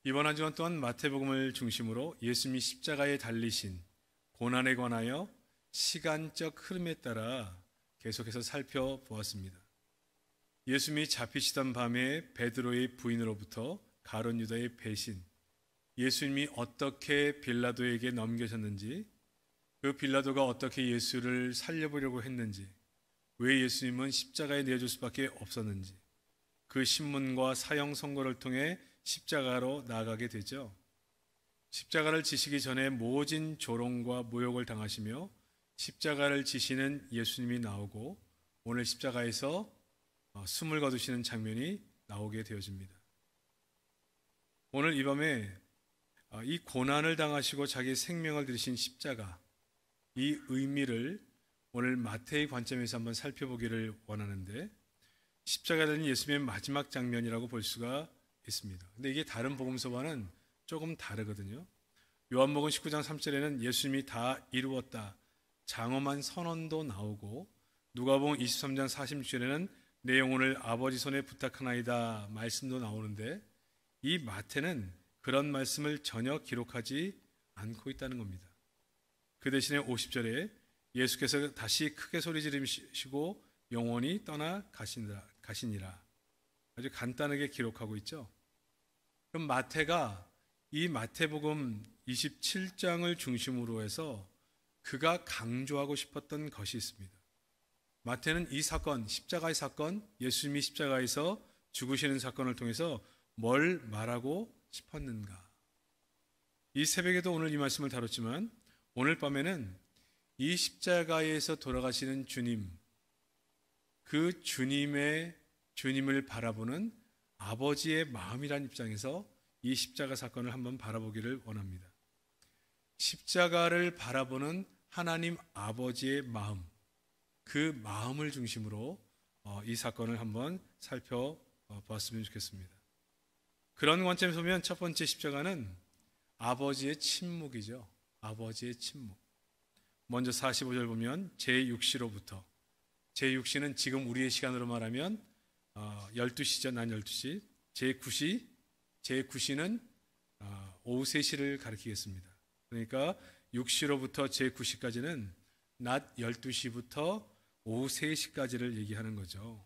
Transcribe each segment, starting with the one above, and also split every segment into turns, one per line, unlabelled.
이번 한 주간 또한 마태복음을 중심으로 예수님이 십자가에 달리신 고난에 관하여 시간적 흐름에 따라 계속해서 살펴보았습니다. 예수님이 잡히시던 밤에 베드로의 부인으로부터 가룟 유다의 배신, 예수님이 어떻게 빌라도에게 넘겨졌는지, 그 빌라도가 어떻게 예수를 살려보려고 했는지, 왜 예수님은 십자가에 내어줄 수밖에 없었는지, 그 신문과 사형 선고를 통해 십자가로 나아가게 되죠. 십자가를 지시기 전에 모진 조롱과 모욕을 당하시며 십자가를 지시는 예수님이 나오고 오늘 십자가에서 숨을 거두시는 장면이 나오게 되어집니다. 오늘 이 밤에 이 고난을 당하시고 자기 생명을 들이신 십자가, 이 의미를 오늘 마태의 관점에서 한번 살펴보기를 원하는데, 십자가에 달린 예수님의 마지막 장면이라고 볼 수가 있습니다. 근데 이게 다른 복음서와는 조금 다르거든요. 요한복음 19장 3절에는 예수님이 다 이루었다, 장엄한 선언도 나오고, 누가복음 23장 46절에는 내 영혼을 아버지 손에 부탁하나이다 말씀도 나오는데, 이 마태는 그런 말씀을 전혀 기록하지 않고 있다는 겁니다. 그 대신에 50절에 예수께서 다시 크게 소리 지르시고 영원히 떠나 가시니라. 아주 간단하게 기록하고 있죠. 그럼 마태가 이 마태복음 27장을 중심으로 해서 그가 강조하고 싶었던 것이 있습니다. 마태는 이 사건, 십자가의 사건, 예수님이 십자가에서 죽으시는 사건을 통해서 뭘 말하고 싶었는가? 이 새벽에도 오늘 이 말씀을 다뤘지만 오늘 밤에는 이 십자가에서 돌아가시는 주님, 그 주님을 바라보는 아버지의 마음이란 입장에서 이 십자가 사건을 한번 바라보기를 원합니다. 십자가를 바라보는 하나님 아버지의 마음, 그 마음을 중심으로 이 사건을 한번 살펴보았으면 좋겠습니다. 그런 관점에서 보면 첫 번째 십자가는 아버지의 침묵이죠. 아버지의 침묵. 먼저 45절 보면 제6시로부터, 제6시는 지금 우리의 시간으로 말하면 12시죠. 난 12시. 제9시는 오후 3시를 가리키겠습니다. 그러니까 6시로부터 제9시까지는 낮 12시부터 오후 3시까지를 얘기하는 거죠.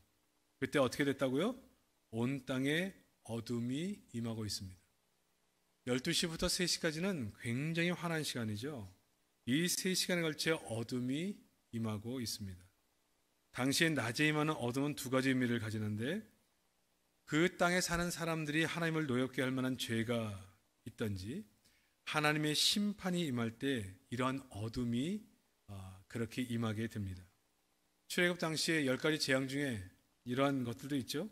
그때 어떻게 됐다고요? 온 땅에 어둠이 임하고 있습니다. 12시부터 3시까지는 굉장히 환한 시간이죠. 이 3시간에 걸쳐 어둠이 임하고 있습니다. 당시에 낮에 임하는 어둠은 두 가지 의미를 가지는데, 그 땅에 사는 사람들이 하나님을 노엽게 할 만한 죄가 있든지 하나님의 심판이 임할 때 이러한 어둠이 그렇게 임하게 됩니다. 출애굽 당시에 10가지 재앙 중에 이러한 것들도 있죠.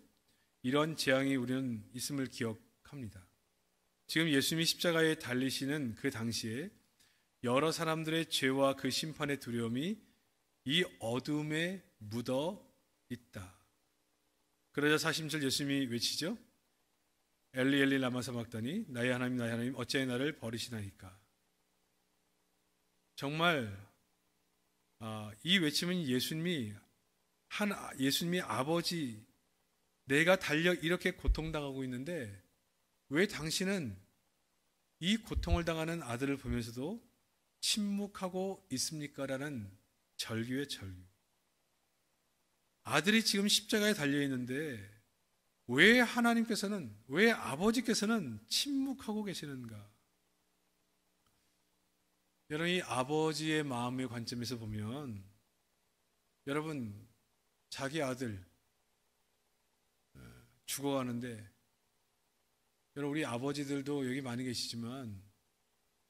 이런 재앙이 우리는 있음을 기억합니다. 지금 예수님이 십자가에 달리시는 그 당시에 여러 사람들의 죄와 그 심판의 두려움이 이 어둠에 묻어 있다. 그러자 40절 예수님이 외치죠. 엘리 엘리 라마 사박다니, 나의 하나님 어찌하여 나를 버리시나이까. 정말 이 외침은 예수님이 아버지, 내가 달려 이렇게 고통당하고 있는데 왜 당신은 이 고통을 당하는 아들을 보면서도 침묵하고 있습니까? 라는 절규의 절규. 아들이 지금 십자가에 달려있는데 왜 하나님께서는, 왜 아버지께서는 침묵하고 계시는가? 여러분, 이 아버지의 마음의 관점에서 보면, 여러분, 자기 아들 죽어가는데, 여러분, 우리 아버지들도 여기 많이 계시지만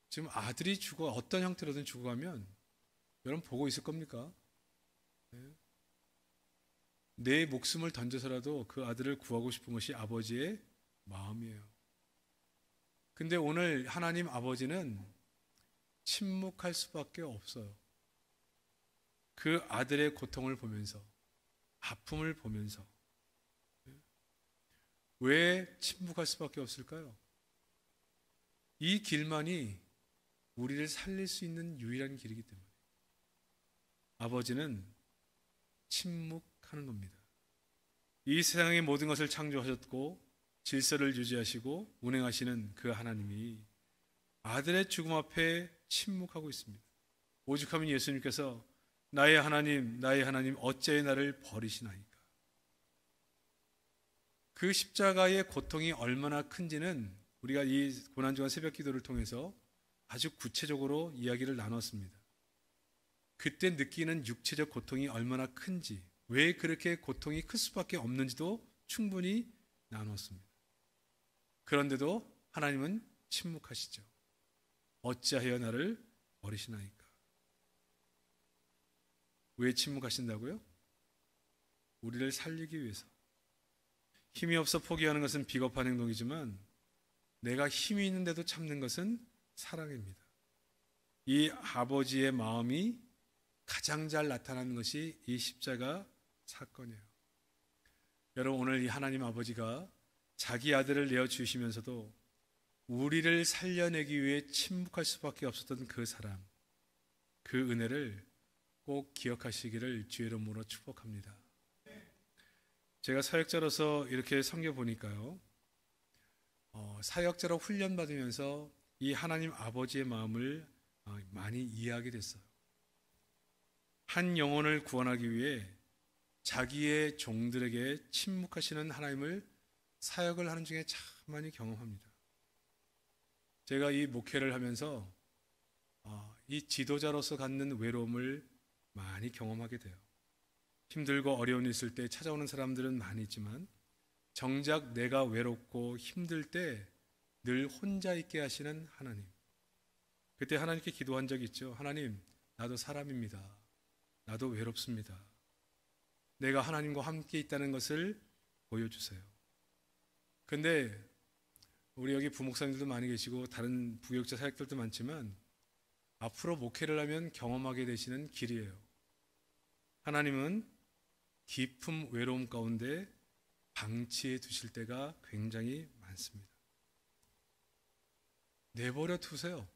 지금 아들이 어떤 형태로든 죽어가면 여러분 보고 있을 겁니까? 내 목숨을 던져서라도 그 아들을 구하고 싶은 것이 아버지의 마음이에요. 근데 오늘 하나님 아버지는 침묵할 수밖에 없어요. 그 아들의 고통을 보면서, 아픔을 보면서. 왜 침묵할 수밖에 없을까요? 이 길만이 우리를 살릴 수 있는 유일한 길이기 때문에 아버지는 침묵하는 겁니다. 이 세상의 모든 것을 창조하셨고 질서를 유지하시고 운행하시는 그 하나님이 아들의 죽음 앞에 침묵하고 있습니다. 오죽하면 예수님께서 나의 하나님 어찌 나를 버리시나이까. 그 십자가의 고통이 얼마나 큰지는 우리가 이 고난주간 새벽 기도를 통해서 아주 구체적으로 이야기를 나눴습니다. 그때 느끼는 육체적 고통이 얼마나 큰지, 왜 그렇게 고통이 클 수밖에 없는지도 충분히 나눴습니다. 그런데도 하나님은 침묵하시죠. 어찌하여 나를 버리시나이까. 왜 침묵하신다고요? 우리를 살리기 위해서. 힘이 없어 포기하는 것은 비겁한 행동이지만 내가 힘이 있는데도 참는 것은 사랑입니다. 이 아버지의 마음이 가장 잘 나타나는 것이 이 십자가 사건이에요. 여러분, 오늘 이 하나님 아버지가 자기 아들을 내어주시면서도 우리를 살려내기 위해 침묵할 수밖에 없었던 그 사랑, 그 은혜를 꼭 기억하시기를 주의 이름으로 축복합니다. 제가 사역자로서 이렇게 섬겨보니까요, 사역자로 훈련받으면서 이 하나님 아버지의 마음을 많이 이해하게 됐어요. 한 영혼을 구원하기 위해 자기의 종들에게 침묵하시는 하나님을 사역을 하는 중에 참 많이 경험합니다. 제가 이 목회를 하면서 이 지도자로서 갖는 외로움을 많이 경험하게 돼요. 힘들고 어려운 일 있을 때 찾아오는 사람들은 많이 있지만 정작 내가 외롭고 힘들 때 늘 혼자 있게 하시는 하나님. 그때 하나님께 기도한 적이 있죠. 하나님, 나도 사람입니다. 나도 외롭습니다. 내가 하나님과 함께 있다는 것을 보여주세요. 근데 우리 여기 부목사님들도 많이 계시고 다른 부역자 사역들도 많지만 앞으로 목회를 하면 경험하게 되시는 길이에요. 하나님은 깊은 외로움 가운데 방치해 두실 때가 굉장히 많습니다. 내버려 두세요.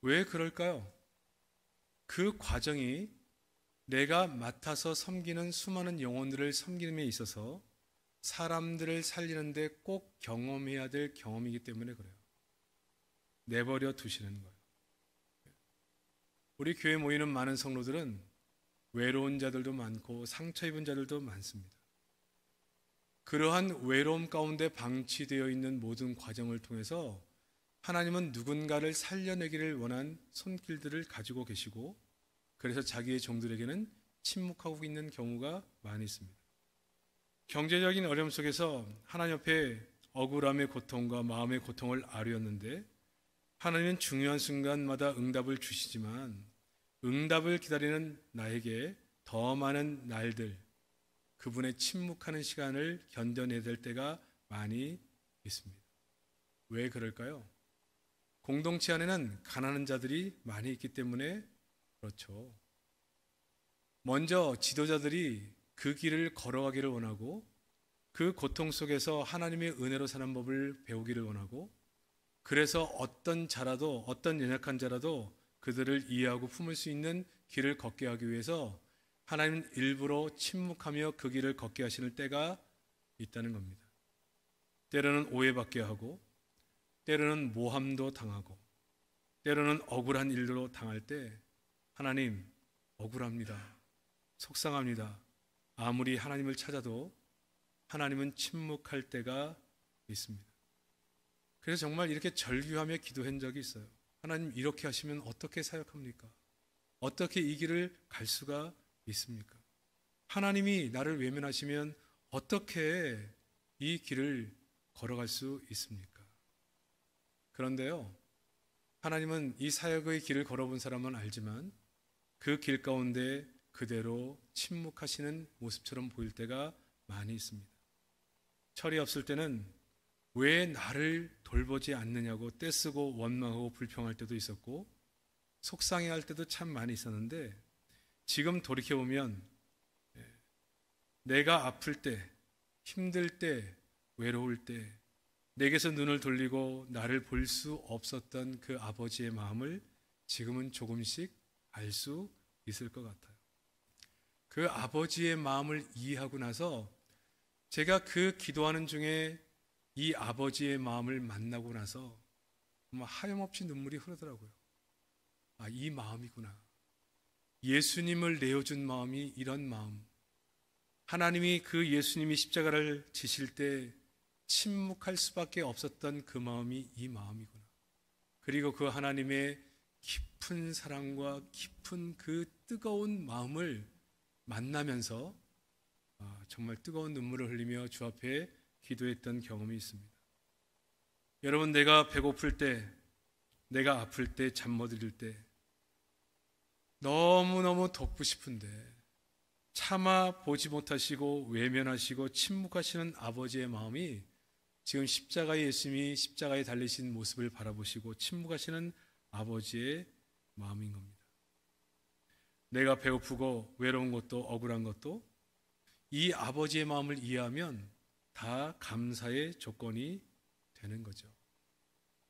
왜 그럴까요? 그 과정이 내가 맡아서 섬기는 수많은 영혼들을 섬김에 있어서 사람들을 살리는데 꼭 경험해야 될 경험이기 때문에 그래요. 내버려 두시는 거예요. 우리 교회 모이는 많은 성도들은 외로운 자들도 많고 상처 입은 자들도 많습니다. 그러한 외로움 가운데 방치되어 있는 모든 과정을 통해서 하나님은 누군가를 살려내기를 원한 손길들을 가지고 계시고 그래서 자기의 종들에게는 침묵하고 있는 경우가 많이 있습니다. 경제적인 어려움 속에서 하나님 앞에 억울함의 고통과 마음의 고통을 아뢰었는데 하나님은 중요한 순간마다 응답을 주시지만 응답을 기다리는 나에게 더 많은 날들 그분의 침묵하는 시간을 견뎌내야 될 때가 많이 있습니다. 왜 그럴까요? 공동체 안에는 가난한 자들이 많이 있기 때문에 그렇죠. 먼저 지도자들이 그 길을 걸어가기를 원하고 그 고통 속에서 하나님의 은혜로 사는 법을 배우기를 원하고 그래서 어떤 자라도 어떤 연약한 자라도 그들을 이해하고 품을 수 있는 길을 걷게 하기 위해서 하나님은 일부러 침묵하며 그 길을 걷게 하시는 때가 있다는 겁니다. 때로는 오해받게 하고 때로는 모함도 당하고 때로는 억울한 일로 당할 때 하나님 억울합니다. 속상합니다. 아무리 하나님을 찾아도 하나님은 침묵할 때가 있습니다. 그래서 정말 이렇게 절규하며 기도한 적이 있어요. 하나님 이렇게 하시면 어떻게 사역합니까? 어떻게 이 길을 갈 수가 있습니까? 하나님이 나를 외면하시면 어떻게 이 길을 걸어갈 수 있습니까? 그런데요, 하나님은 이 사역의 길을 걸어본 사람은 알지만 그 길 가운데 그대로 침묵하시는 모습처럼 보일 때가 많이 있습니다. 철이 없을 때는 왜 나를 돌보지 않느냐고 떼쓰고 원망하고 불평할 때도 있었고 속상해할 때도 참 많이 있었는데 지금 돌이켜보면 내가 아플 때, 힘들 때, 외로울 때 내게서 눈을 돌리고 나를 볼 수 없었던 그 아버지의 마음을 지금은 조금씩 알 수 있을 것 같아요. 그 아버지의 마음을 이해하고 나서 제가 그 기도하는 중에 이 아버지의 마음을 만나고 나서 정말 하염없이 눈물이 흐르더라고요. 아, 이 마음이구나. 예수님을 내어준 마음이 이런 마음. 하나님이 그 예수님이 십자가를 지실 때 침묵할 수밖에 없었던 그 마음이 이 마음이구나. 그리고 그 하나님의 깊은 사랑과 깊은 그 뜨거운 마음을 만나면서 정말 뜨거운 눈물을 흘리며 주 앞에 기도했던 경험이 있습니다. 여러분, 내가 배고플 때, 내가 아플 때, 잠 못 이룰 때 너무너무 돕고 싶은데 차마 보지 못하시고 외면하시고 침묵하시는 아버지의 마음이 지금 십자가의 예수님이 십자가에 달리신 모습을 바라보시고 침묵하시는 아버지의 마음인 겁니다. 내가 배고프고 외로운 것도 억울한 것도 이 아버지의 마음을 이해하면 다 감사의 조건이 되는 거죠.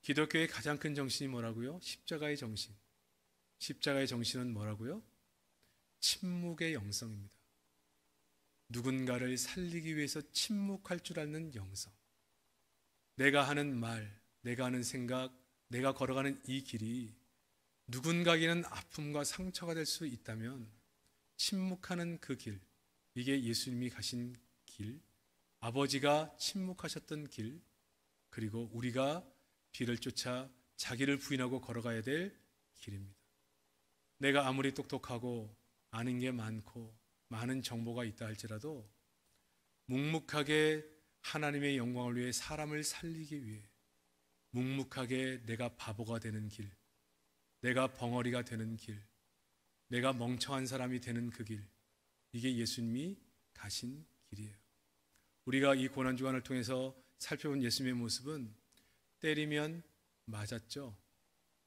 기독교의 가장 큰 정신이 뭐라고요? 십자가의 정신. 십자가의 정신은 뭐라고요? 침묵의 영성입니다. 누군가를 살리기 위해서 침묵할 줄 아는 영성. 내가 하는 말, 내가 하는 생각, 내가 걸어가는 이 길이 누군가에게는 아픔과 상처가 될 수 있다면 침묵하는 그 길, 이게 예수님이 가신 길, 아버지가 침묵하셨던 길, 그리고 우리가 뒤를 쫓아 자기를 부인하고 걸어가야 될 길입니다. 내가 아무리 똑똑하고 아는 게 많고 많은 정보가 있다 할지라도 묵묵하게 하나님의 영광을 위해 사람을 살리기 위해 묵묵하게 내가 바보가 되는 길, 내가 벙어리가 되는 길, 내가 멍청한 사람이 되는 그 길, 이게 예수님이 가신 길이에요. 우리가 이 고난주간을 통해서 살펴본 예수님의 모습은 때리면 맞았죠.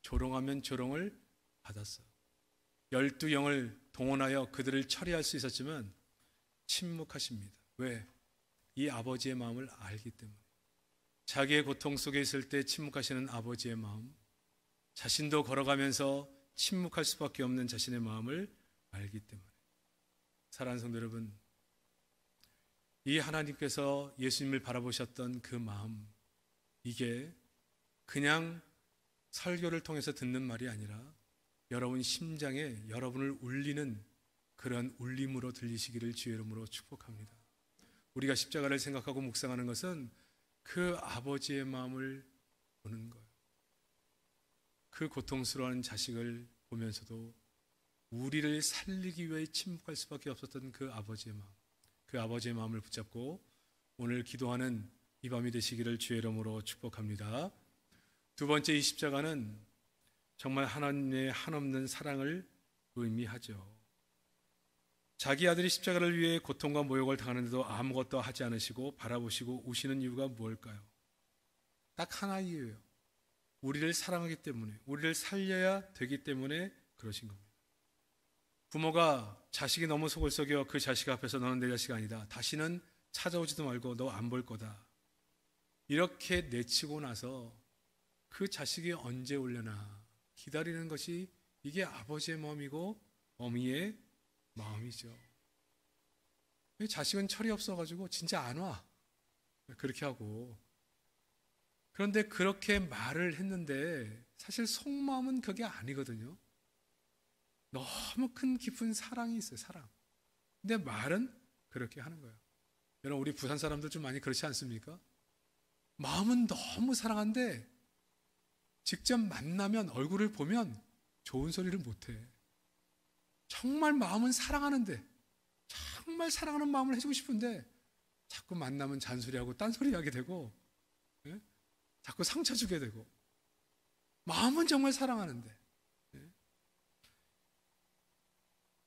조롱하면 조롱을 받았어요. 12영을 동원하여 그들을 처리할 수 있었지만 침묵하십니다. 왜? 이 아버지의 마음을 알기 때문에. 자기의 고통 속에 있을 때 침묵하시는 아버지의 마음, 자신도 걸어가면서 침묵할 수밖에 없는 자신의 마음을 알기 때문에. 사랑하는 성도 여러분, 이 하나님께서 예수님을 바라보셨던 그 마음, 이게 그냥 설교를 통해서 듣는 말이 아니라 여러분 심장에 여러분을 울리는 그런 울림으로 들리시기를 주의 이름으로 축복합니다. 우리가 십자가를 생각하고 묵상하는 것은 그 아버지의 마음을 보는 거예요. 그 고통스러운 자식을 보면서도 우리를 살리기 위해 침묵할 수밖에 없었던 그 아버지의 마음, 그 아버지의 마음을 붙잡고 오늘 기도하는 이 밤이 되시기를 주의 이름으로 축복합니다. 두 번째, 이 십자가는 정말 하나님의 한없는 사랑을 의미하죠. 자기 아들이 십자가를 위해 고통과 모욕을 당하는데도 아무것도 하지 않으시고 바라보시고 우시는 이유가 무엇일까요? 딱 하나 이유예요. 우리를 사랑하기 때문에, 우리를 살려야 되기 때문에 그러신 겁니다. 부모가 자식이 너무 속을 썩여 그 자식 앞에서 너는 내 자식 아니다, 다시는 찾아오지도 말고 너 안 볼 거다, 이렇게 내치고 나서 그 자식이 언제 올려나 기다리는 것이 이게 아버지의 마음이고 어미의 마음이죠. 자식은 철이 없어가지고 진짜 안 와, 그렇게 하고. 그런데 그렇게 말을 했는데 사실 속마음은 그게 아니거든요. 너무 큰 깊은 사랑이 있어요. 사랑. 근데 말은 그렇게 하는 거예요. 여러분, 우리 부산 사람들 좀 많이 그렇지 않습니까? 마음은 너무 사랑한데 직접 만나면, 얼굴을 보면 좋은 소리를 못해. 정말 마음은 사랑하는데, 정말 사랑하는 마음을 해주고 싶은데 자꾸 만나면 잔소리하고 딴소리하게 되고, 예? 자꾸 상처 주게 되고. 마음은 정말 사랑하는데, 예?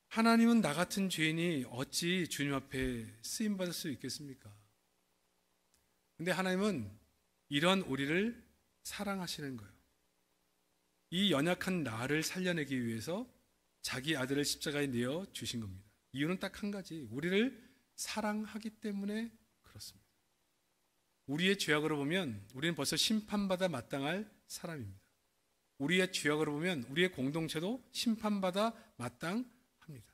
하나님은 나 같은 죄인이 어찌 주님 앞에 쓰임받을 수 있겠습니까? 근데 하나님은 이런 우리를 사랑하시는 거예요. 이 연약한 나를 살려내기 위해서 자기 아들을 십자가에 내어 주신 겁니다. 이유는 딱 한 가지, 우리를 사랑하기 때문에 그렇습니다. 우리의 죄악으로 보면 우리는 벌써 심판받아 마땅할 사람입니다. 우리의 죄악으로 보면 우리의 공동체도 심판받아 마땅합니다.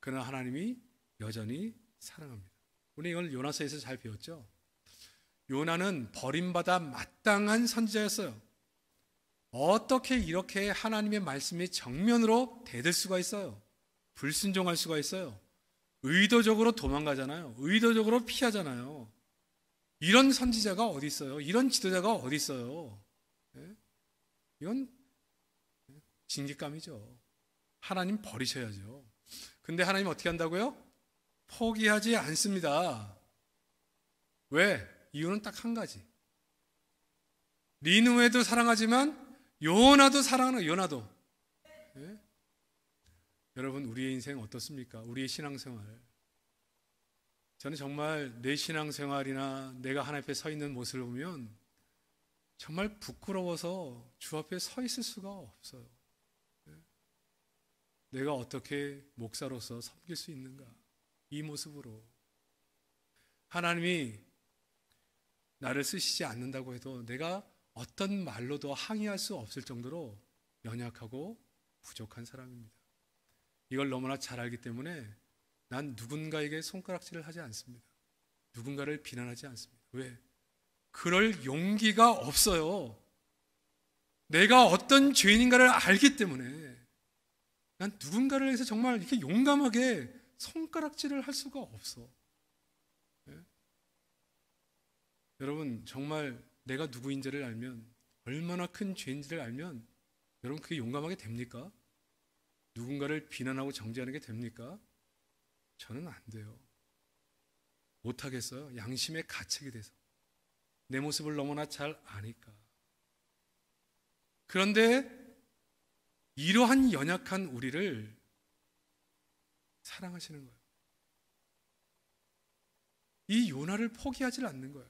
그러나 하나님이 여전히 사랑합니다. 우리 이걸 요나서에서 잘 배웠죠. 요나는 버림받아 마땅한 선지자였어요. 어떻게 이렇게 하나님의 말씀에 정면으로 대들 수가 있어요? 불순종할 수가 있어요? 의도적으로 도망가잖아요. 의도적으로 피하잖아요. 이런 선지자가 어디 있어요? 이런 지도자가 어디 있어요? 네? 이건 징계감이죠. 하나님 버리셔야죠. 근데 하나님 어떻게 한다고요? 포기하지 않습니다. 왜? 이유는 딱 한 가지. 니느웨도 사랑하지만 요나도 사랑하는 요나도. 네? 여러분, 우리의 인생 어떻습니까? 우리의 신앙생활. 저는 정말 내 신앙생활이나 내가 하나님 앞에 서 있는 모습을 보면 정말 부끄러워서 주 앞에 서 있을 수가 없어요. 네? 내가 어떻게 목사로서 섬길 수 있는가? 이 모습으로. 하나님이 나를 쓰시지 않는다고 해도 내가 어떤 말로도 항의할 수 없을 정도로 연약하고 부족한 사람입니다. 이걸 너무나 잘 알기 때문에 난 누군가에게 손가락질을 하지 않습니다. 누군가를 비난하지 않습니다. 왜? 그럴 용기가 없어요. 내가 어떤 죄인인가를 알기 때문에 난 누군가를 위해서 정말 이렇게 용감하게 손가락질을 할 수가 없어. 네? 여러분, 정말 내가 누구인지를 알면, 얼마나 큰 죄인지를 알면 여러분 그게 용감하게 됩니까? 누군가를 비난하고 정죄하는 게 됩니까? 저는 안 돼요. 못하겠어요. 양심의 가책이 돼서. 내 모습을 너무나 잘 아니까. 그런데 이러한 연약한 우리를 사랑하시는 거예요. 이 요나를 포기하지 않는 거예요.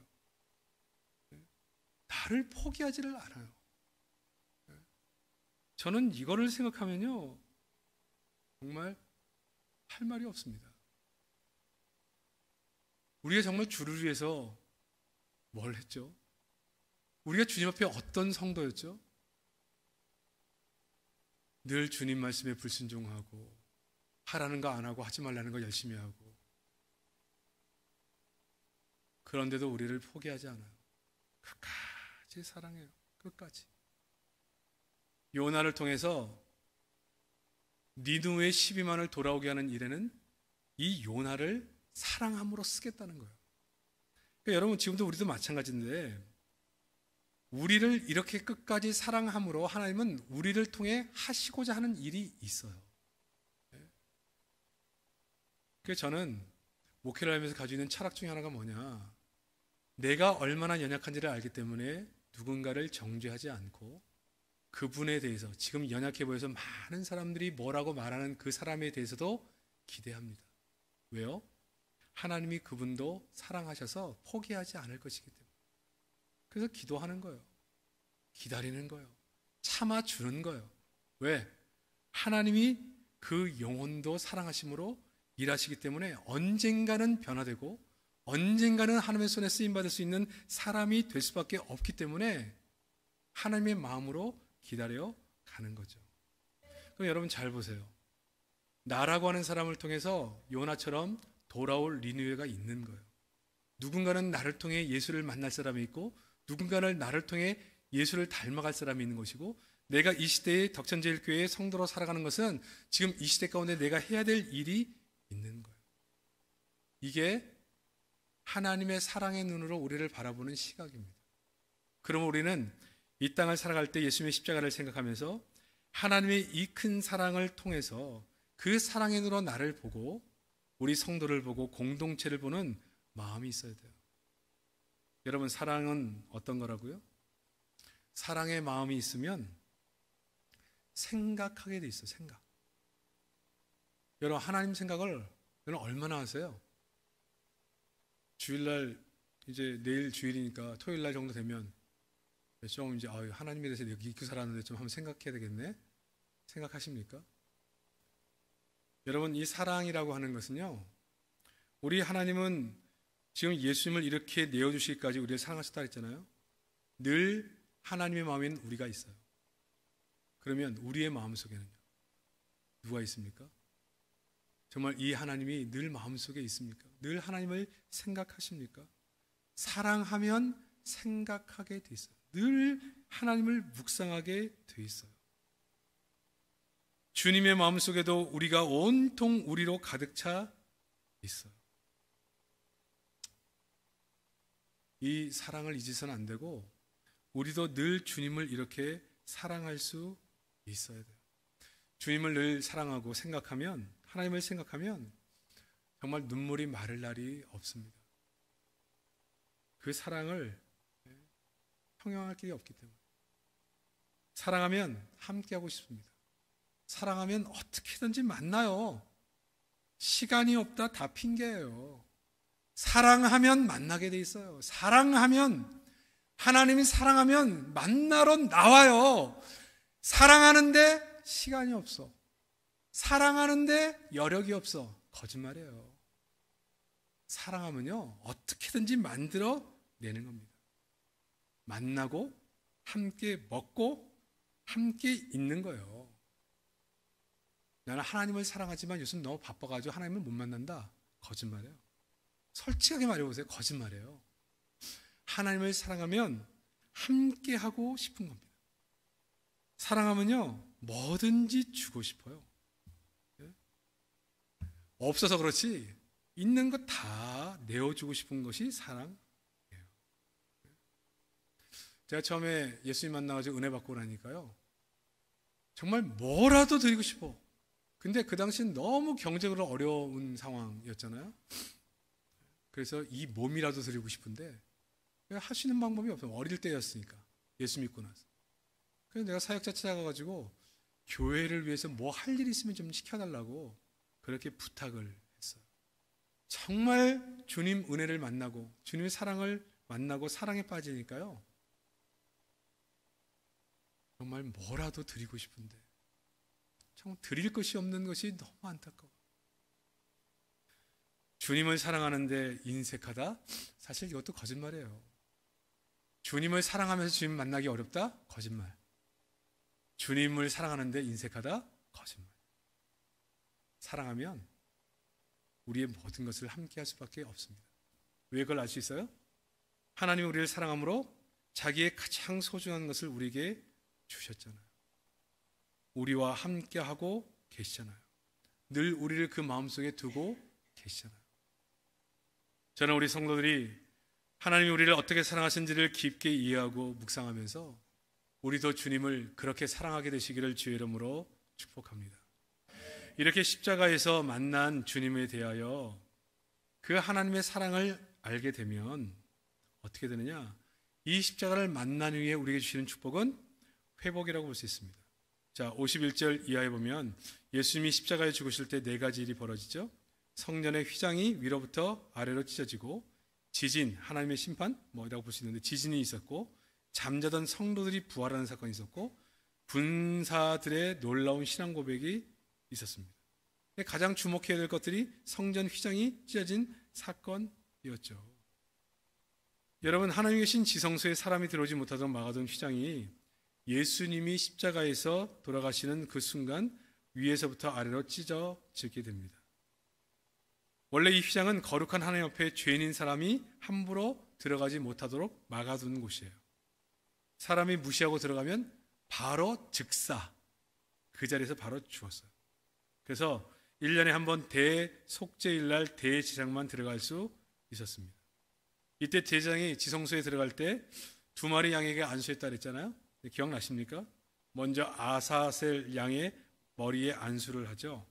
나를 포기하지를 않아요. 저는 이거를 생각하면요, 정말 할 말이 없습니다. 우리가 정말 주를 위해서 뭘 했죠? 우리가 주님 앞에 어떤 성도였죠? 늘 주님 말씀에 불순종하고 하라는 거 안 하고 하지 말라는 거 열심히 하고, 그런데도 우리를 포기하지 않아요. 끝까지 사랑해요. 끝까지. 요나를 통해서 니느웨 12만을 돌아오게 하는 일에는 이 요나를 사랑함으로 쓰겠다는 거예요. 그러니까 여러분, 지금도 우리도 마찬가지인데 우리를 이렇게 끝까지 사랑함으로 하나님은 우리를 통해 하시고자 하는 일이 있어요. 그래서 저는 목회를 하면서 가지고 있는 철학 중에 하나가 뭐냐, 내가 얼마나 연약한지를 알기 때문에 누군가를 정죄하지 않고 그분에 대해서, 지금 연약해 보여서 많은 사람들이 뭐라고 말하는 그 사람에 대해서도 기대합니다. 왜요? 하나님이 그분도 사랑하셔서 포기하지 않을 것이기 때문에. 그래서 기도하는 거예요. 기다리는 거예요. 참아주는 거예요. 왜? 하나님이 그 영혼도 사랑하심으로 일하시기 때문에 언젠가는 변화되고 언젠가는 하나님의 손에 쓰임받을 수 있는 사람이 될 수밖에 없기 때문에 하나님의 마음으로 기다려 가는 거죠. 그럼 여러분 잘 보세요. 나라고 하는 사람을 통해서 요나처럼 돌아올 니느웨가 있는 거예요. 누군가는 나를 통해 예수를 만날 사람이 있고, 누군가는 나를 통해 예수를 닮아갈 사람이 있는 것이고, 내가 이 시대의 덕천제일교회의 성도로 살아가는 것은 지금 이 시대 가운데 내가 해야 될 일이 있는 거예요. 이게 하나님의 사랑의 눈으로 우리를 바라보는 시각입니다. 그러면 우리는 이 땅을 살아갈 때 예수님의 십자가를 생각하면서 하나님의 이 큰 사랑을 통해서 그 사랑의 눈으로 나를 보고 우리 성도를 보고 공동체를 보는 마음이 있어야 돼요. 여러분, 사랑은 어떤 거라고요? 사랑의 마음이 있으면 생각하게 돼 있어요. 생각. 여러분, 하나님 생각을 여러분 얼마나 하세요? 주일날, 이제 내일 주일이니까 토요일날 정도 되면 좀 이제 하나님에 대해서 이렇게 살았는데 좀 한번 생각해야 되겠네? 생각하십니까? 여러분, 이 사랑이라고 하는 것은요, 우리 하나님은 지금 예수님을 이렇게 내어주시기까지 우리를 사랑하셨다 했잖아요. 늘 하나님의 마음에는 우리가 있어요. 그러면 우리의 마음 속에는요, 누가 있습니까? 정말 이 하나님이 늘 마음속에 있습니까? 늘 하나님을 생각하십니까? 사랑하면 생각하게 돼 있어요. 늘 하나님을 묵상하게 돼 있어요. 주님의 마음속에도 우리가 온통 우리로 가득 차 있어요. 이 사랑을 잊어서는 안 되고 우리도 늘 주님을 이렇게 사랑할 수 있어야 돼요. 주님을 늘 사랑하고 생각하면, 하나님을 생각하면 정말 눈물이 마를 날이 없습니다. 그 사랑을 평양할 길이 없기 때문에. 사랑하면 함께하고 싶습니다. 사랑하면 어떻게든지 만나요. 시간이 없다 다 핑계예요. 사랑하면 만나게 돼 있어요. 사랑하면, 하나님이 사랑하면 만나러 나와요. 사랑하는데 시간이 없어. 사랑하는데 여력이 없어. 거짓말이에요. 사랑하면요, 어떻게든지 만들어 내는 겁니다. 만나고 함께 먹고 함께 있는 거예요. 나는 하나님을 사랑하지만 요즘 너무 바빠가지고 하나님을 못 만난다. 거짓말이에요. 솔직하게 말해보세요. 거짓말이에요. 하나님을 사랑하면 함께 하고 싶은 겁니다. 사랑하면요, 뭐든지 주고 싶어요. 없어서 그렇지 있는 거 다 내어주고 싶은 것이 사랑이에요. 제가 처음에 예수님 만나가지고 은혜 받고 나니까요, 정말 뭐라도 드리고 싶어. 근데 그 당시는 너무 경제적으로 어려운 상황이었잖아요. 그래서 이 몸이라도 드리고 싶은데 할 수 있는 방법이 없어요. 어릴 때였으니까, 예수 믿고 나서. 그래서 내가 사역자 찾아가가지고 교회를 위해서 뭐 할 일 있으면 좀 시켜달라고 그렇게 부탁을 했어요. 정말 주님 은혜를 만나고 주님의 사랑을 만나고 사랑에 빠지니까요, 정말 뭐라도 드리고 싶은데 정말 드릴 것이 없는 것이 너무 안타까워. 주님을 사랑하는데 인색하다? 사실 이것도 거짓말이에요. 주님을 사랑하면서 주님 만나기 어렵다? 거짓말. 주님을 사랑하는데 인색하다? 거짓말. 사랑하면 우리의 모든 것을 함께 할 수밖에 없습니다. 왜 그걸 알 수 있어요? 하나님이 우리를 사랑함으로 자기의 가장 소중한 것을 우리에게 주셨잖아요. 우리와 함께 하고 계시잖아요. 늘 우리를 그 마음속에 두고 계시잖아요. 저는 우리 성도들이 하나님이 우리를 어떻게 사랑하신지를 깊게 이해하고 묵상하면서 우리도 주님을 그렇게 사랑하게 되시기를 주의 이름으로 축복합니다. 이렇게 십자가에서 만난 주님에 대하여 그 하나님의 사랑을 알게 되면 어떻게 되느냐? 이 십자가를 만난 후에 우리에게 주시는 축복은 회복이라고 볼 수 있습니다. 자, 51절 이하에 보면 예수님이 십자가에 죽으실 때 네 가지 일이 벌어지죠. 성전의 휘장이 위로부터 아래로 찢어지고, 지진, 하나님의 심판 뭐라고 볼 수 있는데 지진이 있었고, 잠자던 성도들이 부활하는 사건이 있었고, 군사들의 놀라운 신앙 고백이 있었습니다. 가장 주목해야 될 것들이 성전 휘장이 찢어진 사건이었죠. 여러분, 하나님이 계신 지성소에 사람이 들어오지 못하도록 막아둔 휘장이 예수님이 십자가에서 돌아가시는 그 순간 위에서부터 아래로 찢어지게 됩니다. 원래 이 휘장은 거룩한 하나님 앞에 죄인인 사람이 함부로 들어가지 못하도록 막아둔 곳이에요. 사람이 무시하고 들어가면 바로 즉사, 그 자리에서 바로 죽었어요. 그래서 1년에 한 번 대속죄일 날 대제사장만 들어갈 수 있었습니다. 이때 대제사장이 지성소에 들어갈 때 2마리 양에게 안수했다 그랬잖아요. 기억나십니까? 먼저 아사셀 양의 머리에 안수를 하죠.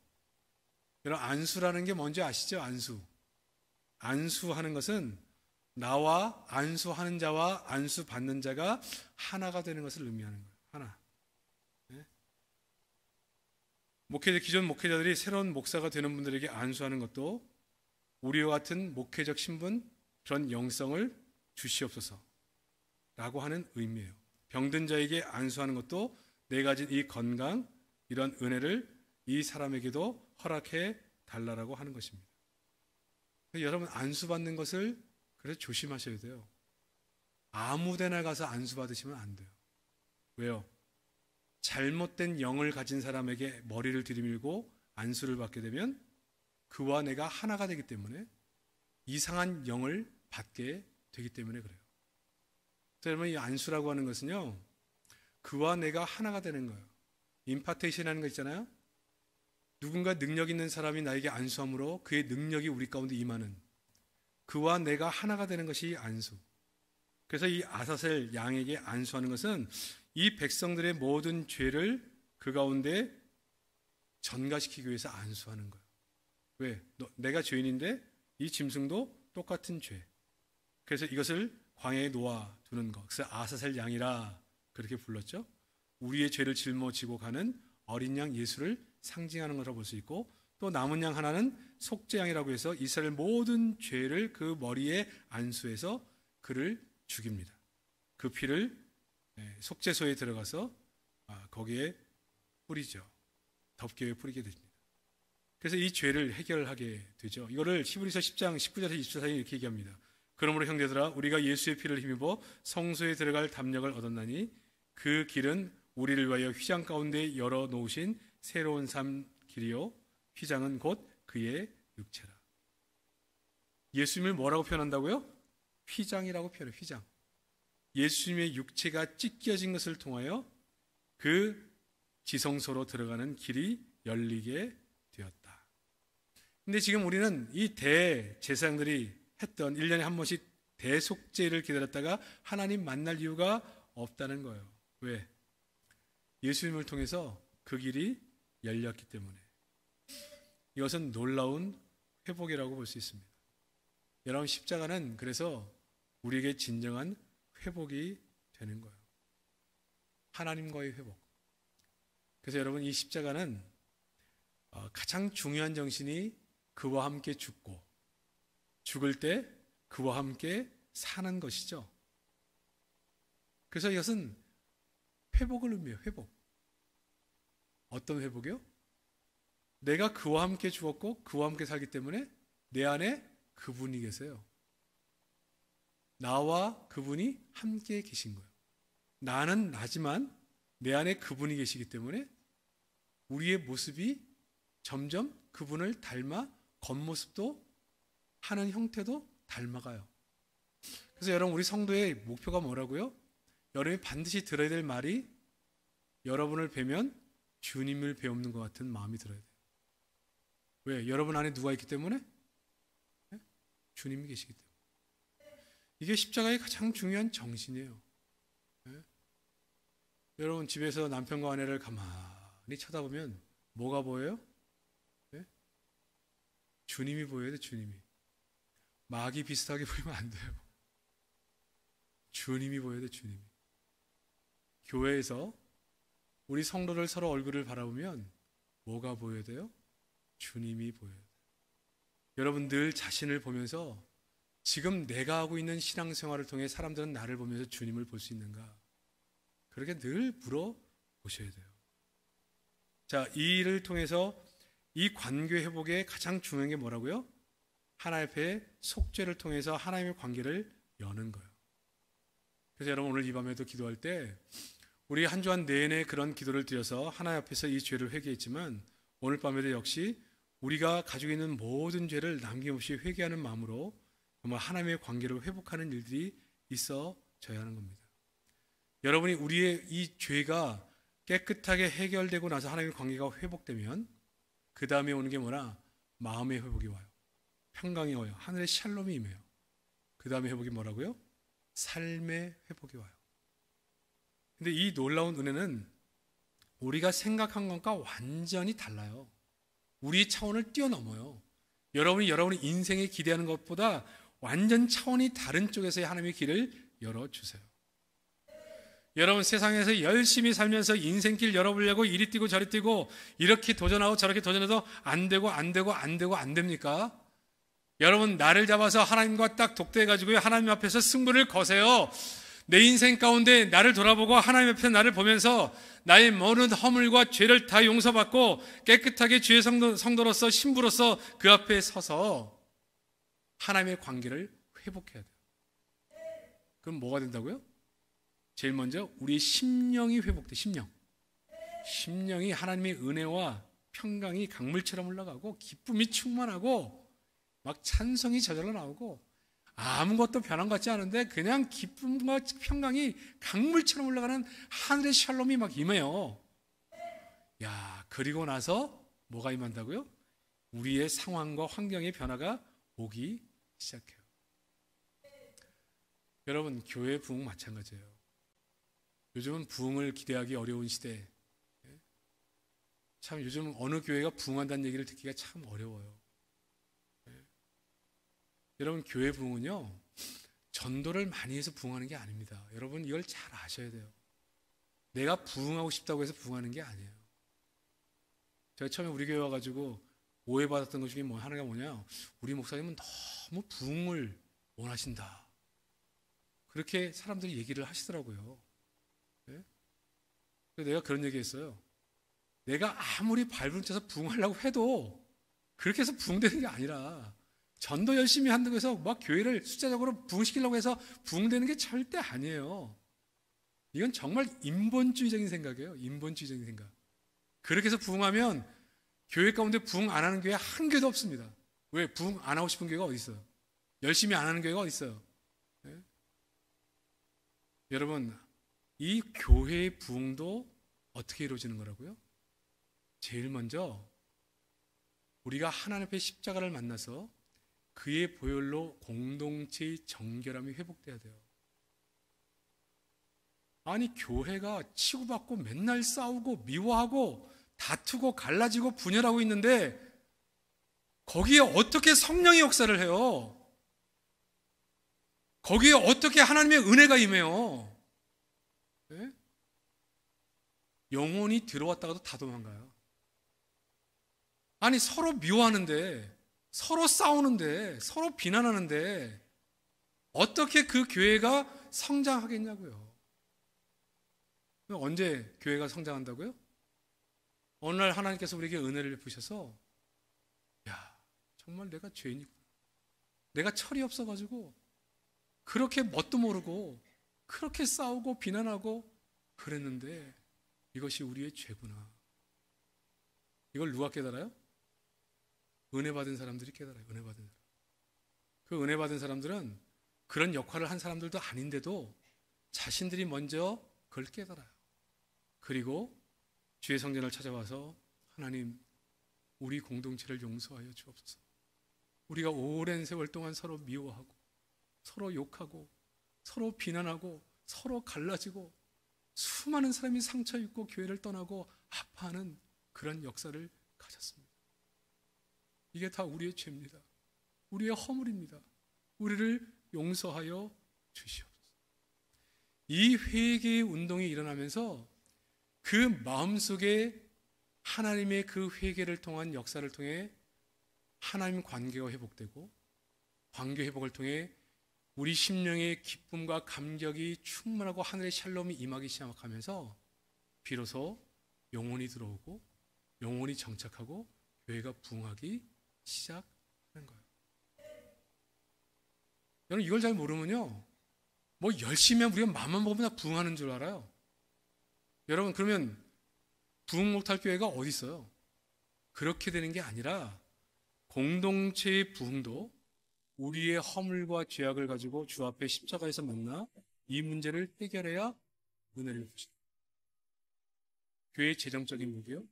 여러분, 안수라는 게 뭔지 아시죠? 안수. 안수하는 것은 나와 안수하는 자와 안수받는 자가 하나가 되는 것을 의미하는 거예요. 하나. 네? 기존 목회자들이 새로운 목사가 되는 분들에게 안수하는 것도 우리와 같은 목회적 신분, 그런 영성을 주시옵소서 라고 하는 의미예요. 병든 자에게 안수하는 것도 내가 가진 이 건강, 이런 은혜를 이 사람에게도 허락해 달라고 하는 것입니다. 여러분, 안수받는 것을 그래서 조심하셔야 돼요. 아무 데나 가서 안수받으시면 안 돼요. 왜요? 잘못된 영을 가진 사람에게 머리를 들이밀고 안수를 받게 되면 그와 내가 하나가 되기 때문에 이상한 영을 받게 되기 때문에 그래요. 여러분, 이 안수라고 하는 것은요, 그와 내가 하나가 되는 거예요. 임파테이션 하는 거 있잖아요. 누군가 능력 있는 사람이 나에게 안수함으로 그의 능력이 우리 가운데 임하는, 그와 내가 하나가 되는 것이 안수. 그래서 이 아사셀 양에게 안수하는 것은 이 백성들의 모든 죄를 그 가운데 전가시키기 위해서 안수하는 거예요. 왜? 내가 죄인인데 이 짐승도 똑같은 죄. 그래서 이것을 광야에 놓아두는 것. 그래서 아사셀 양이라 그렇게 불렀죠. 우리의 죄를 짊어지고 가는 어린 양 예수를 상징하는 것으로 볼 수 있고, 또 남은 양 하나는 속죄양이라고 해서 이스라엘 모든 죄를 그 머리에 안수해서 그를 죽입니다. 그 피를 속죄소에 들어가서 거기에 뿌리죠. 덮개에 뿌리게 됩니다. 그래서 이 죄를 해결하게 되죠. 이거를 히브리서 10장 19절에서 24절에 이렇게 얘기합니다. 그러므로 형제들아, 우리가 예수의 피를 힘입어 성소에 들어갈 담력을 얻었나니 그 길은 우리를 위하여 휘장 가운데 열어 놓으신 새로운 삶 길이요, 휘장은 곧 그의 육체라. 예수님을 뭐라고 표현한다고요? 휘장이라고 표현해요. 휘장. 예수님의 육체가 찢겨진 것을 통하여 그 지성소로 들어가는 길이 열리게 되었다. 근데 지금 우리는 이 대제사장들이 했던 1년에 한 번씩 대속죄를 기다렸다가 하나님 만날 이유가 없다는 거예요. 왜? 예수님을 통해서 그 길이 열렸기 때문에. 이것은 놀라운 회복이라고 볼 수 있습니다. 여러분, 십자가는 그래서 우리에게 진정한 회복이 되는 거예요. 하나님과의 회복. 그래서 여러분, 이 십자가는 가장 중요한 정신이 그와 함께 죽고 죽을 때 그와 함께 사는 것이죠. 그래서 이것은 회복을 의미해요. 회복. 어떤 회복이요? 내가 그와 함께 죽었고 그와 함께 살기 때문에 내 안에 그분이 계세요. 나와 그분이 함께 계신 거예요. 나는 나지만 내 안에 그분이 계시기 때문에 우리의 모습이 점점 그분을 닮아 겉모습도 하는 형태도 닮아가요. 그래서 여러분, 우리 성도의 목표가 뭐라고요? 여러분이 반드시 들어야 될 말이, 여러분을 뵈면 주님을 배우는 것 같은 마음이 들어야 돼요. 왜? 여러분 안에 누가 있기 때문에? 주님이 계시기 때문에. 이게 십자가의 가장 중요한 정신이에요. 여러분, 집에서 남편과 아내를 가만히 쳐다보면 뭐가 보여요? 주님이 보여야 돼. 주님이. 마귀 비슷하게 보이면 안 돼요. 주님이 보여야 돼. 주님이. 교회에서 우리 성도들 서로 얼굴을 바라보면 뭐가 보여야 돼요? 주님이 보여야 돼요. 여러분, 늘 자신을 보면서 지금 내가 하고 있는 신앙생활을 통해 사람들은 나를 보면서 주님을 볼 수 있는가? 그렇게 늘 물어보셔야 돼요. 자, 이 일을 통해서 이 관계 회복의 가장 중요한 게 뭐라고요? 하나님 앞에 속죄를 통해서 하나님의 관계를 여는 거예요. 그래서 여러분, 오늘 이 밤에도 기도할 때 우리 한 주간 내내 그런 기도를 드려서 하나님 앞에서 이 죄를 회개했지만, 오늘 밤에도 역시 우리가 가지고 있는 모든 죄를 남김없이 회개하는 마음으로 정말 하나님의 관계를 회복하는 일들이 있어져야 하는 겁니다. 여러분이 우리의 이 죄가 깨끗하게 해결되고 나서 하나님의 관계가 회복되면 그 다음에 오는 게 뭐냐? 마음의 회복이 와요. 평강이 와요. 하늘의 샬롬이 임해요. 그 다음에 회복이 뭐라고요? 삶의 회복이 와요. 근데 이 놀라운 은혜는 우리가 생각한 것과 완전히 달라요. 우리 차원을 뛰어넘어요. 여러분이 인생에 기대하는 것보다 완전 차원이 다른 쪽에서의 하나님의 길을 열어주세요. 여러분, 세상에서 열심히 살면서 인생길 열어보려고 이리 뛰고 저리 뛰고 이렇게 도전하고 저렇게 도전해도 안 됩니까? 여러분, 나를 잡아서 하나님과 딱 독대해가지고 하나님 앞에서 승부를 거세요. 내 인생 가운데 나를 돌아보고 하나님 앞에서 나를 보면서 나의 모든 허물과 죄를 다 용서받고 깨끗하게 주의 성도로서 신부로서 그 앞에 서서 하나님의 관계를 회복해야 돼요. 그럼 뭐가 된다고요? 제일 먼저 우리의 심령이 회복돼. 심령이 하나님의 은혜와 평강이 강물처럼 흘러가고 기쁨이 충만하고 막 찬송이 저절로 나오고 아무것도 변한 것 같지 않은데 그냥 기쁨과 평강이 강물처럼 흘러가는 하늘의 샬롬이 막 임해요. 야, 그리고 나서 뭐가 임한다고요? 우리의 상황과 환경의 변화가 오기 시작해요. 여러분, 교회 부흥 마찬가지예요. 요즘은 부흥을 기대하기 어려운 시대. 참 요즘 어느 교회가 부흥한다는 얘기를 듣기가 참 어려워요. 여러분, 교회 부흥은요, 전도를 많이 해서 부흥하는 게 아닙니다. 여러분, 이걸 잘 아셔야 돼요. 내가 부흥하고 싶다고 해서 부흥하는 게 아니에요. 제가 처음에 우리 교회 와가지고 오해받았던 것 중에 하나가 뭐냐, 우리 목사님은 너무 부흥을 원하신다. 그렇게 사람들이 얘기를 하시더라고요. 네? 그래서 내가 그런 얘기 했어요. 내가 아무리 발버둥 쳐서 부흥하려고 해도 그렇게 해서 부흥되는 게 아니라 전도 열심히 한다고 해서 막 교회를 숫자적으로 부흥시키려고 해서 부흥되는 게 절대 아니에요. 이건 정말 인본주의적인 생각이에요. 인본주의적인 생각. 그렇게 해서 부흥하면 교회 가운데 부흥 안 하는 교회 한 교회도 없습니다. 왜? 부흥 안 하고 싶은 교회가 어디 있어요? 열심히 안 하는 교회가 어디 있어요? 네? 여러분, 이 교회의 부흥도 어떻게 이루어지는 거라고요? 제일 먼저 우리가 하나님 앞에 십자가를 만나서 그의 보혈로 공동체의 정결함이 회복돼야 돼요. 아니, 교회가 치고받고 맨날 싸우고 미워하고 다투고 갈라지고 분열하고 있는데 거기에 어떻게 성령의 역사를 해요? 거기에 어떻게 하나님의 은혜가 임해요? 네? 영혼이 들어왔다가도 다 도망가요. 아니, 서로 미워하는데, 서로 싸우는데, 서로 비난하는데 어떻게 그 교회가 성장하겠냐고요. 언제 교회가 성장한다고요? 어느 날 하나님께서 우리에게 은혜를 베푸셔서, 야, 정말 내가 죄인이구나. 내가 철이 없어가지고 그렇게 뭣도 모르고 그렇게 싸우고 비난하고 그랬는데 이것이 우리의 죄구나. 이걸 누가 깨달아요? 은혜 받은 사람들이 깨달아요. 은혜 받은 사람. 그 은혜 받은 사람들은 그런 역할을 한 사람들도 아닌데도 자신들이 먼저 그걸 깨달아요. 그리고 주의 성전을 찾아와서 하나님, 우리 공동체를 용서하여 주옵소서. 우리가 오랜 세월 동안 서로 미워하고 서로 욕하고 서로 비난하고 서로 갈라지고 수많은 사람이 상처 입고 교회를 떠나고 아파하는 그런 역사를 가졌습니다. 이게 다 우리의 죄입니다. 우리의 허물입니다. 우리를 용서하여 주시옵소서. 이 회개의 운동이 일어나면서 그 마음속에 하나님의 그 회개를 통한 역사를 통해 하나님 관계가 회복되고 관계 회복을 통해 우리 심령의 기쁨과 감격이 충만하고 하늘의 샬롬이 임하기 시작하면서 비로소 영혼이 들어오고 영혼이 정착하고 교회가 부흥하기 시작하는 거예요. 여러분, 이걸 잘 모르면요, 뭐 열심히 하면 우리가 마음만 먹으면 다 부흥하는 줄 알아요. 여러분, 그러면 부흥 못할 교회가 어디 있어요? 그렇게 되는 게 아니라 공동체의 부흥도 우리의 허물과 죄악을 가지고 주 앞에 십자가에서 만나 이 문제를 해결해야 은혜를 주십니다. 교회의 재정적인 문제요?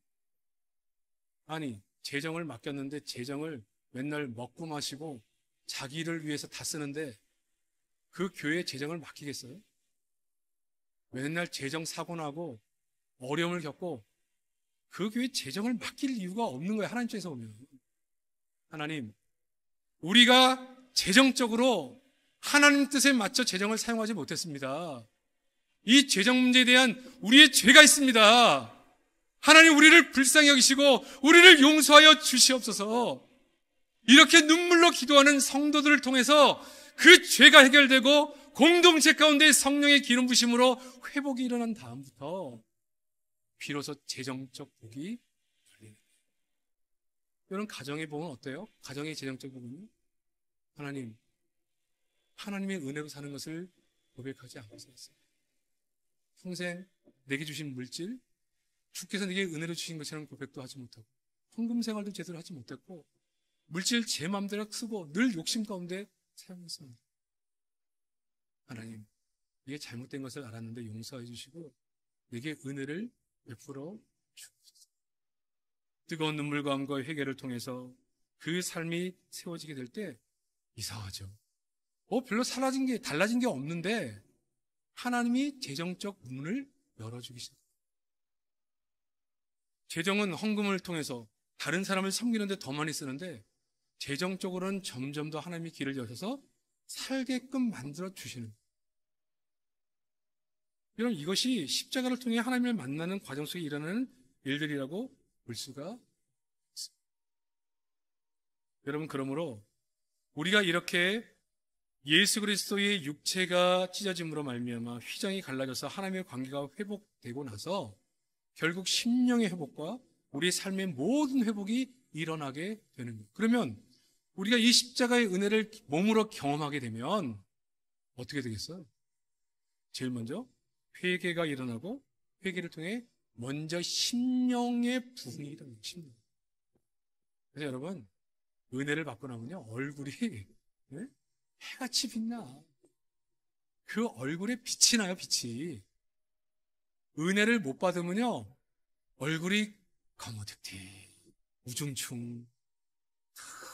아니, 재정을 맡겼는데 재정을 맨날 먹고 마시고 자기를 위해서 다 쓰는데 그 교회에 재정을 맡기겠어요? 맨날 재정 사고 나고 어려움을 겪고 그 교회 재정을 맡길 이유가 없는 거예요. 하나님 쪽에서 보면. 하나님, 우리가 재정적으로 하나님 뜻에 맞춰 재정을 사용하지 못했습니다. 이 재정 문제에 대한 우리의 죄가 있습니다. 하나님, 우리를 불쌍히 여기시고 우리를 용서하여 주시옵소서. 이렇게 눈물로 기도하는 성도들을 통해서 그 죄가 해결되고 공동체 가운데 성령의 기름 부심으로 회복이 일어난 다음부터 비로소 재정적 복이 열리는 거예요. 여러분, 가정의 복은 어때요? 가정의 재정적 복은요? 하나님, 하나님의 은혜로 사는 것을 고백하지 않고 살았어요. 평생 내게 주신 물질, 주께서 내게 은혜로 주신 것처럼 고백도 하지 못하고 헌금 생활도 제대로 하지 못했고 물질 제 마음대로 쓰고 늘 욕심 가운데 사용했습니다. 하나님, 이게 잘못된 것을 알았는데 용서해 주시고 내게 은혜를 베풀어 주옵소서. 뜨거운 눈물과 암과 회개를 통해서 그 삶이 세워지게 될 때 이상하죠. 별로 달라진 게 없는데 하나님이 재정적 문을 열어주기 시작합니다. 재정은 헌금을 통해서 다른 사람을 섬기는데 더 많이 쓰는데 재정적으로는 점점 더 하나님이 길을 여셔서 살게끔 만들어 주시는. 여러분, 이것이 십자가를 통해 하나님을 만나는 과정 속에 일어나는 일들이라고 볼 수가 있습니다. 여러분, 그러므로 우리가 이렇게 예수 그리스도의 육체가 찢어짐으로 말미암아 휘장이 갈라져서 하나님의 관계가 회복되고 나서 결국 심령의 회복과 우리 삶의 모든 회복이 일어나게 되는 거예요. 그러면 우리가 이 십자가의 은혜를 몸으로 경험하게 되면 어떻게 되겠어요? 제일 먼저 회개가 일어나고 회개를 통해 먼저 심령의 부흥이 일어납니다. 심령. 그래서 여러분, 은혜를 받고 나면요 얼굴이 해같이 빛나. 그 얼굴에 빛이 나요. 빛이. 은혜를 못 받으면요 얼굴이 거무득틱 우중충,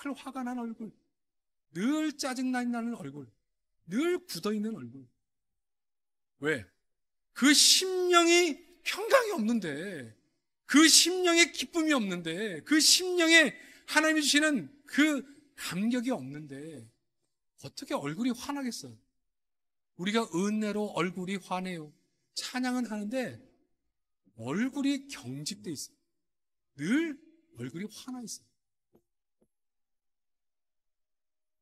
늘 화가 난 얼굴, 늘 짜증나는 얼굴, 늘 굳어있는 얼굴. 왜? 그 심령이 평강이 없는데, 그 심령에 기쁨이 없는데, 그 심령에 하나님이 주시는 그 감격이 없는데 어떻게 얼굴이 환하겠어요? 우리가 은혜로 얼굴이 환해요. 찬양은 하는데 얼굴이 경직돼 있어요. 늘 얼굴이 환하 있어요.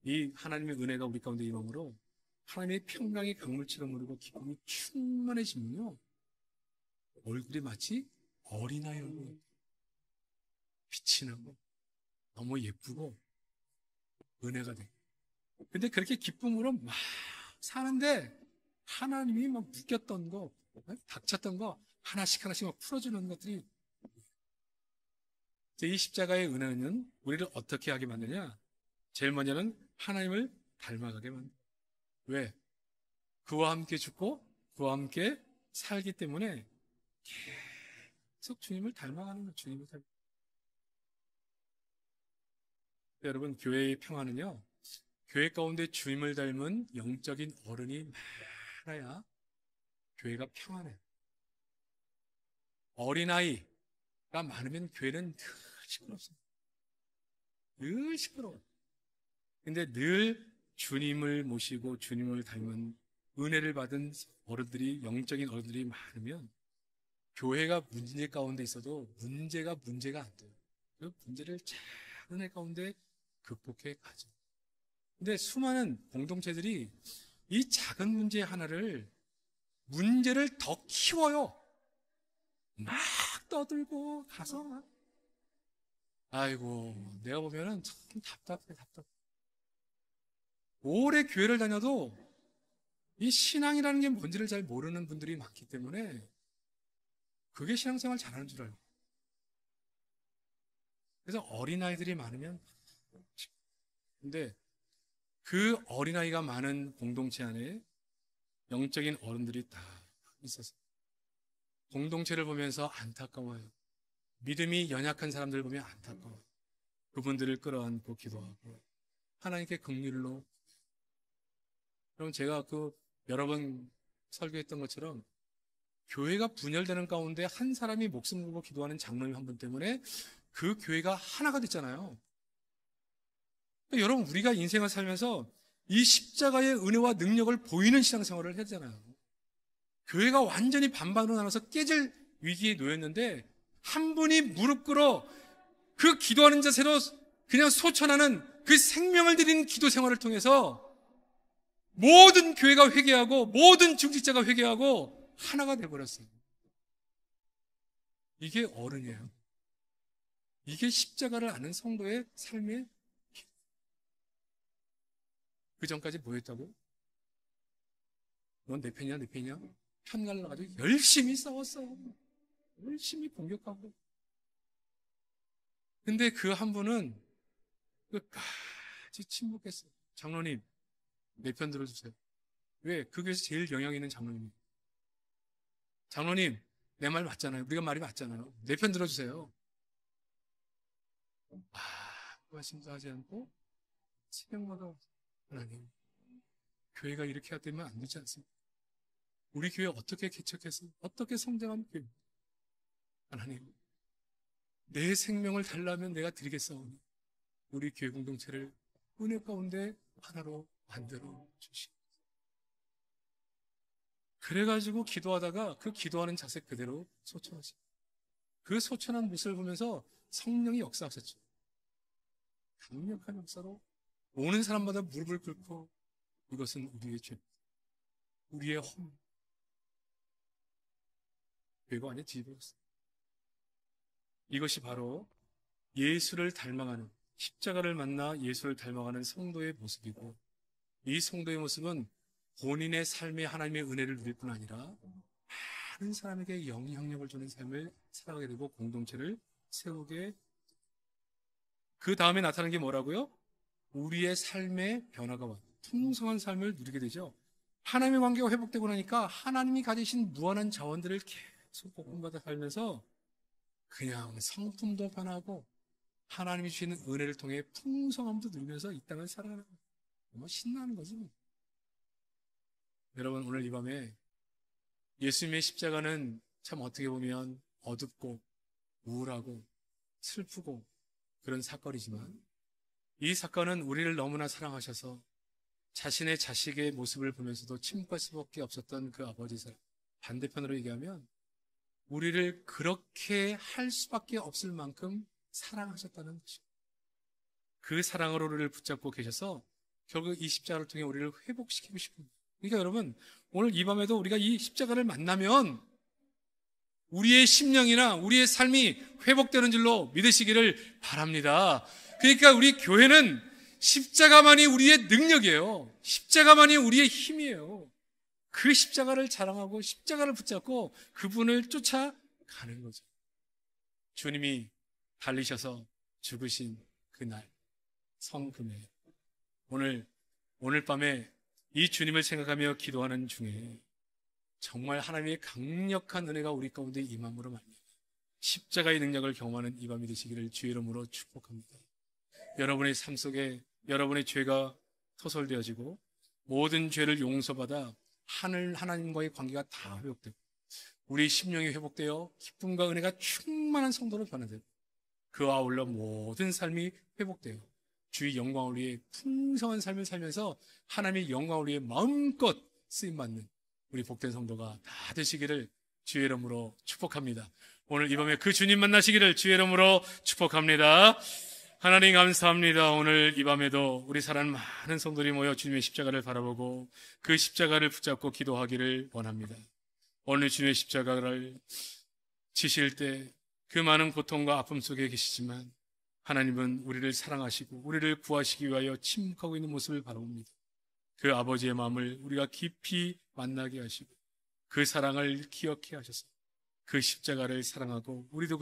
이 하나님의 은혜가 우리 가운데 임함으로 하나님의 평강이 강물처럼 흐르고 기쁨이 충만해지면요 얼굴이 마치 어린아이 얼굴, 빛이 나고 너무 예쁘고 은혜가 돼요. 근데 그렇게 기쁨으로 막 사는데 하나님이 막 묶였던 거, 닥쳤던 거 하나씩 막 풀어주는 것들이, 이 십자가의 은혜는 우리를 어떻게 하게 만드냐? 제일 먼저는 하나님을 닮아가게 만든다. 왜? 그와 함께 죽고 그와 함께 살기 때문에 계속 주님을 닮아가는 거예요. 주님을 닮아. 여러분, 교회의 평화는요 교회 가운데 주님을 닮은 영적인 어른이 많아야 교회가 평안해요. 어린아이가 많으면 교회는 늘 시끄럽습니다. 늘 시끄러워요. 근데 늘 주님을 모시고 주님을 닮은 은혜를 받은 어른들이, 영적인 어른들이 많으면 교회가 문제 가운데 있어도 문제가 안 돼요. 그 문제를 잘 은혜 가운데 극복해 가죠. 근데 수많은 공동체들이 이 작은 문제 하나를, 문제를 더 키워요. 막 떠들고 가서 막. 아이고, 내가 보면은 참 답답해. 오래 교회를 다녀도 이 신앙이라는 게 뭔지를 잘 모르는 분들이 많기 때문에 그게 신앙생활 잘하는 줄 알고. 그래서 어린아이들이 많으면, 근데 그 어린아이가 많은 공동체 안에 영적인 어른들이 다 있어서 공동체를 보면서 안타까워요. 믿음이 연약한 사람들을 보면 안타까워요. 그분들을 끌어안고 기도하고 하나님께 긍휼로. 그럼 제가 여러 번 설교했던 것처럼 교회가 분열되는 가운데 한 사람이 목숨 걸고 기도하는 장로님 한 분 때문에 그 교회가 하나가 됐잖아요. 여러분, 우리가 인생을 살면서 이 십자가의 은혜와 능력을 보이는 신앙생활을 해야 되잖아요. 교회가 완전히 반반으로 나눠서 깨질 위기에 놓였는데 한 분이 무릎 꿇어 그 기도하는 자세로 그냥 소천하는 그 생명을 드리는 기도 생활을 통해서 모든 교회가 회개하고 모든 중직자가 회개하고 하나가 되어버렸어요. 이게 어른이에요. 이게 십자가를 아는 성도의 삶의 길. 그 전까지 뭐 했다고? 넌 내 편이야, 내 편이야? 편 갈라가지고 열심히 싸웠어. 열심히 공격하고. 근데 그 한 분은 끝까지 침묵했어요. 장로님, 내 편 들어주세요. 왜? 그 교회에서 제일 영향 있는 장로님이에요. 장로님, 내 말 맞잖아요. 우리가 말이 맞잖아요. 내 편 들어주세요. 말씀도 하지 않고 새벽마다 하나님, 교회가 이렇게 되면 안 되지 않습니까? 우리 교회 어떻게 개척해서 어떻게 성장하면 교회? 하나님, 내 생명을 달라면 내가 드리겠사오니 우리 교회 공동체를 은혜 가운데 하나로 만들어 주시옵소서. 그래가지고 기도하다가 그 기도하는 자세 그대로 소천하시고 그 소천한 모습을 보면서 성령이 역사하셨죠. 강력한 역사로 오는 사람마다 무릎을 꿇고 이것은 우리의 죄, 우리의 허물, 죄가 아니라 뒤집어졌어요. 이것이 바로 예수를 닮아가는, 십자가를 만나 예수를 닮아가는 성도의 모습이고, 이 성도의 모습은 본인의 삶에 하나님의 은혜를 누릴 뿐 아니라 많은 사람에게 영향력을 주는 삶을 살아가게 되고 공동체를 세우게, 그 다음에 나타나는 게 뭐라고요? 우리의 삶의 변화가 와 풍성한 삶을 누리게 되죠. 하나님의 관계가 회복되고 나니까 하나님이 가지신 무한한 자원들을 계속 복음받아 살면서 그냥 성품도 변하고 하나님이 주시는 은혜를 통해 풍성함도 누리면서 이 땅을 살아가는 거예요. 정말 신나는 거지. 여러분, 오늘 이 밤에 예수님의 십자가는 참 어떻게 보면 어둡고 우울하고 슬프고 그런 사건이지만, 이 사건은 우리를 너무나 사랑하셔서 자신의 자식의 모습을 보면서도 침묵할 수밖에 없었던 그 아버지 사랑, 반대편으로 얘기하면 우리를 그렇게 할 수밖에 없을 만큼 사랑하셨다는 것이죠. 그 사랑으로 우리를 붙잡고 계셔서 결국 이 십자가를 통해 우리를 회복시키고 싶습니다. 그러니까 여러분, 오늘 이 밤에도 우리가 이 십자가를 만나면 우리의 심령이나 우리의 삶이 회복되는 줄로 믿으시기를 바랍니다. 그러니까 우리 교회는 십자가만이 우리의 능력이에요. 십자가만이 우리의 힘이에요. 그 십자가를 자랑하고 십자가를 붙잡고 그분을 쫓아가는 거죠. 주님이 달리셔서 죽으신 그날 성금에 오늘 밤에 이 주님을 생각하며 기도하는 중에 정말 하나님의 강력한 은혜가 우리 가운데 임함으로 말미암아 십자가의 능력을 경험하는 이 밤이 되시기를 주의 이름으로 축복합니다. 여러분의 삶 속에 여러분의 죄가 토설되어지고 모든 죄를 용서받아 하나님과의 관계가 다 회복되고 우리 심령이 회복되어 기쁨과 은혜가 충만한 성도로 변화되고 그와 아울러 모든 삶이 회복되어 주의 영광을 위해 풍성한 삶을 살면서 하나님의 영광을 위해 마음껏 쓰임받는 우리 복된 성도가 다 되시기를 주의 이름으로 축복합니다. 오늘 이 밤에 그 주님 만나시기를 주의 이름으로 축복합니다. 하나님 감사합니다. 오늘 이 밤에도 우리 사랑하는 많은 성도들이 모여 주님의 십자가를 바라보고 그 십자가를 붙잡고 기도하기를 원합니다. 오늘 주님의 십자가를 지실 때 그 많은 고통과 아픔 속에 계시지만 하나님은 우리를 사랑하시고 우리를 구하시기 위하여 침묵하고 있는 모습을 바라봅니다. 그 아버지의 마음을 우리가 깊이 만나게 하시고 그 사랑을 기억해 하셔서 그 십자가를 사랑하고 우리도 그